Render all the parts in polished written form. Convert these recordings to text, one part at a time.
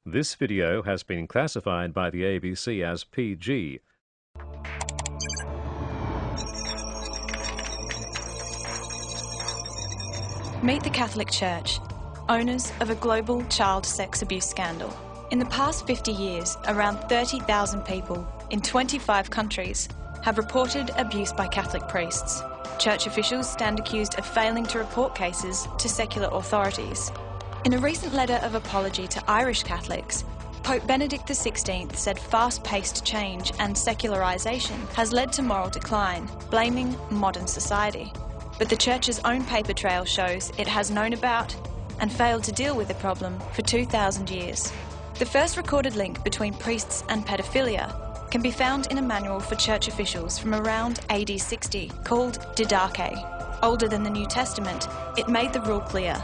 This video has been classified by the ABC as PG. Meet the Catholic Church, owners of a global child sex abuse scandal. In the past 50 years, around 30,000 people in 25 countries have reported abuse by Catholic priests. Church officials stand accused of failing to report cases to secular authorities. In a recent letter of apology to Irish Catholics, Pope Benedict XVI said fast-paced change and secularisation has led to moral decline, blaming modern society. But the Church's own paper trail shows it has known about and failed to deal with the problem for 2,000 years. The first recorded link between priests and pedophilia can be found in a manual for church officials from around AD 60 called Didache. Older than the New Testament, it made the rule clear: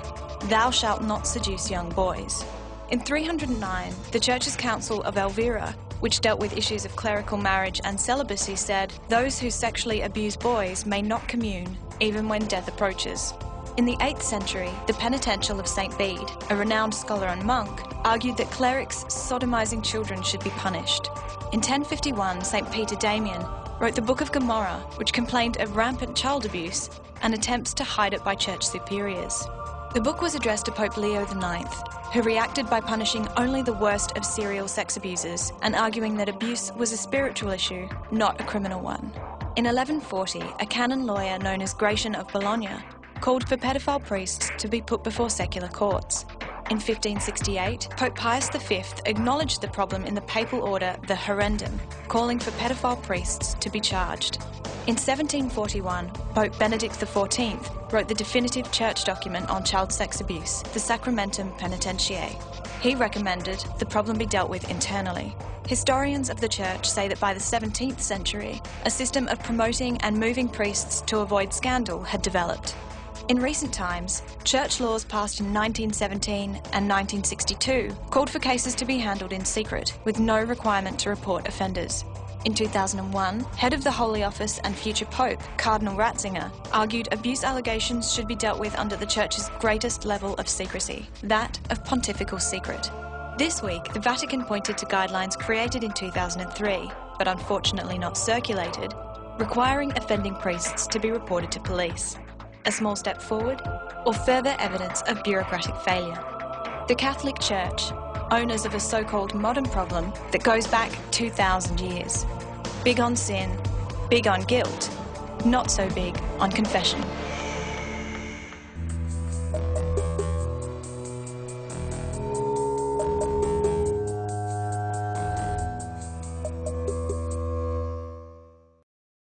thou shalt not seduce young boys. In 309, the Church's Council of Elvira, which dealt with issues of clerical marriage and celibacy, said those who sexually abuse boys may not commune, even when death approaches. In the 8th century, the Penitential of St. Bede, a renowned scholar and monk, argued that clerics sodomizing children should be punished. In 1051, St. Peter Damian wrote the Book of Gomorrah, which complained of rampant child abuse and attempts to hide it by church superiors. The book was addressed to Pope Leo IX, who reacted by punishing only the worst of serial sex abusers and arguing that abuse was a spiritual issue, not a criminal one. In 1140, a canon lawyer known as Gratian of Bologna called for pedophile priests to be put before secular courts. In 1568, Pope Pius V acknowledged the problem in the papal order the Horrendum, calling for pedophile priests to be charged. In 1741, Pope Benedict XIV wrote the definitive church document on child sex abuse, the Sacramentum Penitentiae. He recommended the problem be dealt with internally. Historians of the Church say that by the 17th century, a system of promoting and moving priests to avoid scandal had developed. In recent times, church laws passed in 1917 and 1962 called for cases to be handled in secret, with no requirement to report offenders. In 2001, head of the Holy Office and future Pope, Cardinal Ratzinger, argued abuse allegations should be dealt with under the Church's greatest level of secrecy, that of pontifical secret. This week, the Vatican pointed to guidelines created in 2003, but unfortunately not circulated, requiring offending priests to be reported to police. A small step forward, or further evidence of bureaucratic failure? The Catholic Church, owners of a so-called modern problem that goes back 2,000 years. Big on sin, big on guilt, not so big on confession.